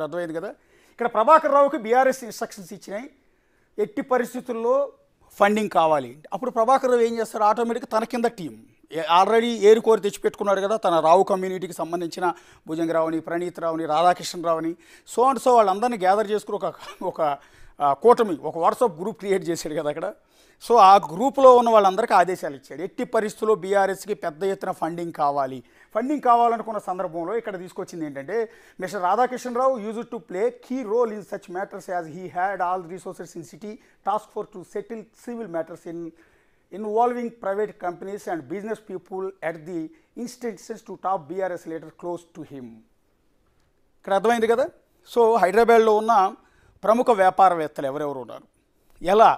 అర్థమైంది కదా. ఇక్కడ ప్రభాకర్ రావుకి బీఆర్ఎస్ ఇన్స్ట్రక్షన్స్ ఇచ్చినాయి, ఎట్టి పరిస్థితుల్లో ఫండింగ్ కావాలి. అప్పుడు ప్రభాకర్ రావు ఏం చేస్తారు, ఆటోమేటిక్గా తన కింద టీం ఆల్రెడీ ఏరుకోరి తెచ్చిపెట్టుకున్నాడు కదా, తన రావు కమ్యూనిటీకి సంబంధించిన భుజంగరావుని, ప్రణీత్ రావుని, రాధాకృష్ణరావుని, సో వాళ్ళందరినీ గ్యాదర్ చేసుకుని ఒక కూటమి, ఒక వాట్సాప్ గ్రూప్ క్రియేట్ చేశాడు కదా అక్కడ. సో ఆ గ్రూప్లో ఉన్న వాళ్ళందరికీ ఆదేశాలు ఇచ్చాడు, ఎట్టి పరిస్థితుల్లో బీఆర్ఎస్కి పెద్ద ఎత్తున ఫండింగ్ కావాలి. ఫండింగ్ కావాలనుకున్న సందర్భంలో ఇక్కడ తీసుకొచ్చింది ఏంటంటే, mister Radhakrishnarao used to play key role in such matters as he had all resources in city task force to settle civil matters involving private companies and business people at the instances to top BRS leader close to him. ఇక్కడ అర్థమైంది కదా. So హైదరాబాద్లో ఉన్న ప్రముఖ వ్యాపారవేత్తలు ఎవరెవరు ఉన్నారు, ఎలా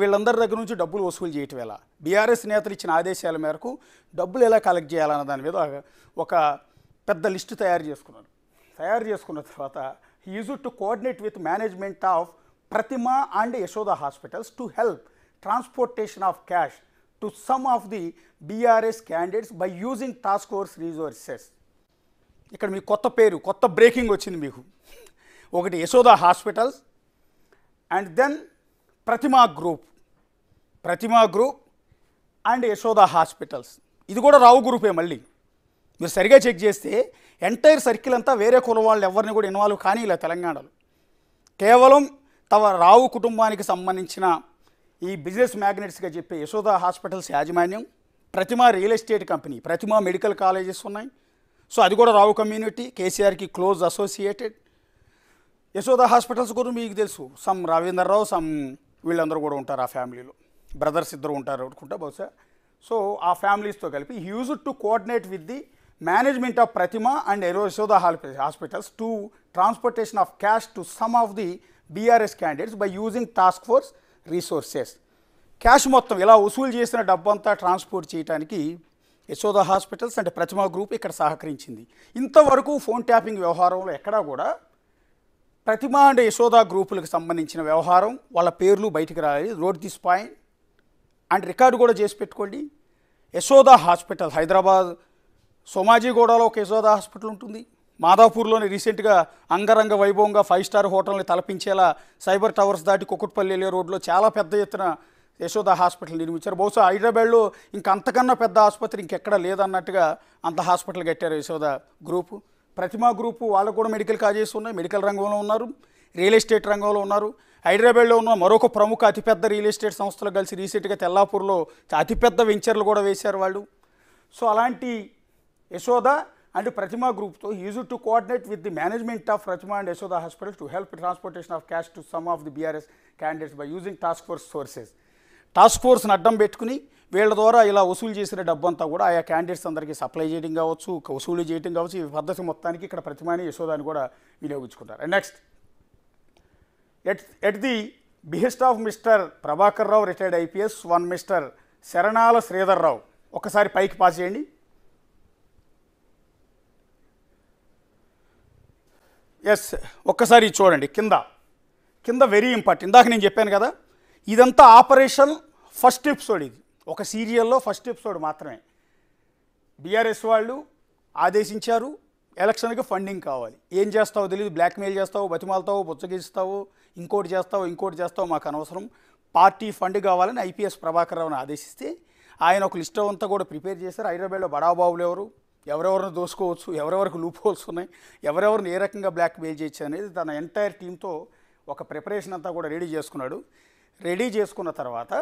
వీళ్ళందరి దగ్గర నుంచి డబ్బులు వసూలు చేయటం ఎలా, బీఆర్ఎస్ నేతలు ఇచ్చిన ఆదేశాల మేరకు డబ్బులు ఎలా కలెక్ట్ చేయాలన్న దాని మీద ఒక పెద్ద లిస్టు తయారు చేసుకున్నాడు. తయారు చేసుకున్న తర్వాత he used to coordinate with management of Pratima and Yashoda hospitals to help transportation of cash to some of the BRS candidates by using task force resources. ఇక్కడ మీకు కొత్త పేరు, కొత్త బ్రేకింగ్ వచ్చింది మీకు. ఒకటి Yashoda hospitals and then Pratima group and Yashoda hospitals. ఇది కూడా రావు గ్రూపే. మళ్ళీ మీరు సరిగా చెక్ చేస్తే ఎంటైర్ సర్కిల్ అంతా వేరే కులం వాళ్ళు ఎవరిని కూడా ఇన్వాల్వ్ కానీ ఇలా తెలంగాణలో కేవలం తమ రావు కుటుంబానికి సంబంధించిన ఈ బిజినెస్ మ్యాగ్నెట్స్గా చెప్పే యశోద హాస్పిటల్స్ యాజమాన్యం, ప్రతిమా రియల్ ఎస్టేట్ కంపెనీ, ప్రతిమా మెడికల్ కాలేజెస్ ఉన్నాయి. సో అది కూడా రావు కమ్యూనిటీ, కేసీఆర్కి క్లోజ్ అసోసియేటెడ్. యశోద హాస్పిటల్స్ కూడా మీకు తెలుసు, సమ్ రవీందర్ రావు, సమ్ వీళ్ళందరూ కూడా ఉంటారు ఆ ఫ్యామిలీలో, బ్రదర్స్ ఇద్దరు ఉంటారు అనుకుంటా బహుశా. సో ఆ ఫ్యామిలీస్తో కలిపి used to coordinate with the management of Pratima and Yashoda hospitals to transportation of cash to some of the BRS candidates by using task force resources. Cash మొత్తం ఇలా వసూలు చేసిన డబ్బంతా ట్రాన్స్పోర్ట్ చేయడానికి Yashoda hospitals and Pratima group ఇక్కడ సహకరించింది. ఇంతవరకు ఫోన్ ట్యాపింగ్ వ్యవహారంలో ఎక్కడా కూడా ప్రతిమా అండ్ యశోద గ్రూపులకు సంబంధించిన వ్యవహారం వాళ్ళ పేర్లు బయటికి రాలేదు. Note this point and record కూడా చేసి పెట్టుకోండి. యశోద హాస్పిటల్ హైదరాబాద్ సోమాజిగూడలో ఒక యశోద హాస్పిటల్ ఉంటుంది. మాదాపూర్లోని రీసెంట్గా అంగరంగ వైభవంగా 5 స్టార్ హోటల్ని తలపించేలా సైబర్ టవర్స్ దాటి కుకుట్పల్లి వెళ్ళే రోడ్లో చాలా పెద్ద ఎత్తున యశోద హాస్పిటల్ నిర్మించారు. బహుశా హైదరాబాద్లో ఇంకంతకన్నా పెద్ద ఆసుపత్రి ఇంకెక్కడా లేదన్నట్టుగా అంత హాస్పిటల్ కట్టారు యశోద గ్రూపు. ప్రతిమా గ్రూపు వాళ్ళకు కూడా మెడికల్ కాలేజెస్ ఉన్నాయి, మెడికల్ రంగంలో ఉన్నారు, రియల్ ఎస్టేట్ రంగంలో ఉన్నారు. హైదరాబాద్లో ఉన్న మరొక ప్రముఖ అతిపెద్ద రియల్ ఎస్టేట్ సంస్థలు కలిసి రీసెంట్గా తెల్లాపూర్లో అతిపెద్ద వెంచర్లు కూడా వేశారు వాళ్ళు. సో అలాంటి యశోద అండ్ ప్రతిమా గ్రూప్తో used to coordinate with the management of Pratima and Yashoda hospital to help transportation of cash to some of the BRS candidates by using task force sources. Task ఫోర్స్ని అడ్డం పెట్టుకుని వీళ్ళ ద్వారా ఇలా వసూలు చేసిన డబ్బంతా కూడా ఆయా క్యాండిడేట్స్ అందరికీ సప్లై చేయడం కావచ్చు, వసూలు చేయడం కావచ్చు, ఈ పద్ధతి మొత్తానికి ఇక్కడ ప్రతిమాని యశోదాన్ని కూడా వినియోగించుకుంటారు. And next, at the behest of mister Prabhakar Rao retired IPS, one mister Sharanala Sridhar Rao. ఒక్కసారి పైకి పాస్ చేయండి. ఎస్, ఒక్కసారి చూడండి కింద వెరీ ఇంపార్టెంట్. ఇందాక నేను చెప్పాను కదా, ఇదంతా ఆపరేషన్ ఫస్ట్ ఎపిసోడ్. ఇది ఒక సీరియల్లో ఫస్ట్ ఎపిసోడ్ మాత్రమే. బీఆర్ఎస్ వాళ్ళు ఆదేశించారు, ఎలక్షన్కి ఫండింగ్ కావాలి. ఏం చేస్తావో తెలియదు, బ్లాక్మెయిల్ చేస్తావు, బతిమాలతావు, బుచ్చగిస్తావు, ఇంకోటి చేస్తావు, మాకు అనవసరం, పార్టీ ఫండ్ కావాలని ఐపీఎస్ ప్రభాకర్ రావుని ఆదేశిస్తే ఆయన ఒక లిస్ట్ అంతా కూడా ప్రిపేర్ చేశారు. హైదరాబాద్లో బడాబాబులు ఎవరెవరిని దోసుకోవచ్చు, ఎవరెవరికి లూప్ హోల్స్ ఉన్నాయి, ఎవరెవరిని ఏ రకంగా బ్లాక్మెయిల్ చేయొచ్చు అనేది తన ఎంటైర్ టీంతో ఒక ప్రిపరేషన్ అంతా కూడా రెడీ చేసుకున్నాడు. రెడీ చేసుకున్న తర్వాత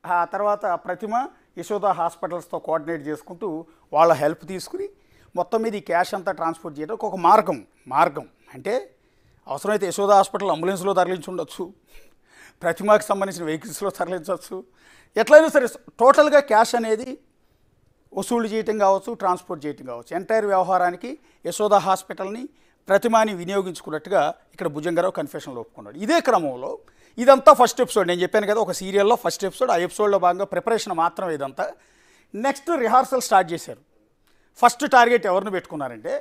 ఆ తర్వాత ప్రతిమ యశోద హాస్పిటల్స్తో కోఆర్డినేట్ చేసుకుంటూ వాళ్ళ హెల్ప్ తీసుకుని మొత్తం మీద ఈ క్యాష్ అంతా ట్రాన్స్పోర్ట్ చేయడానికి ఒక మార్గం అంటే అవసరమైతే యశోద హాస్పిటల్ అంబులెన్స్లో తరలించి ఉండొచ్చు, ప్రతిమకి సంబంధించిన వెహికల్స్లో తరలించవచ్చు, ఎట్లయినా సరే టోటల్గా క్యాష్ అనేది వసూలు చేయటం కావచ్చు, ట్రాన్స్పోర్ట్ చేయటం కావచ్చు. ఎంటైర్ వ్యవహారానికి యశోద హాస్పిటల్ని ప్రతిమాని వినియోగించుకున్నట్టుగా ఇక్కడ భుజంగరావు కన్ఫెషన్లో ఒప్పుకున్నాడు. ఇదే క్రమంలో ఇదంతా ఫస్ట్ ఎపిసోడ్. నేను చెప్పాను కదా, ఒక సీరియల్లో ఫస్ట్ ఎపిసోడ్. ఆ ఎపిసోడ్లో భాగంగా ప్రిపరేషన్ మాత్రం ఇదంతా. నెక్స్ట్ రిహార్సల్ స్టార్ట్ చేశారు. ఫస్ట్ టార్గెట్ ఎవరిని పెట్టుకున్నారంటే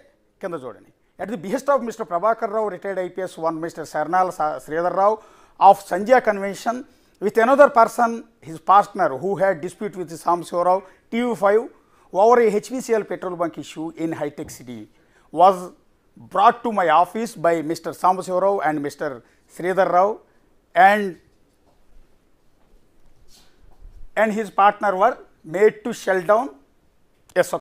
కింద చూడండి. At the behest of mister Prabhakar Rao retired IPS, one mister Sharanala Sridhar Rao of Sandhya convention with another person, his partner, who had dispute with Samshivarao, TV5, over a HPCL petrol bunk issue in High Tech City, was brought to my office by Mr. Sambasiva Rao and Mr. Sridhar Rao, and his partner were made to shell down a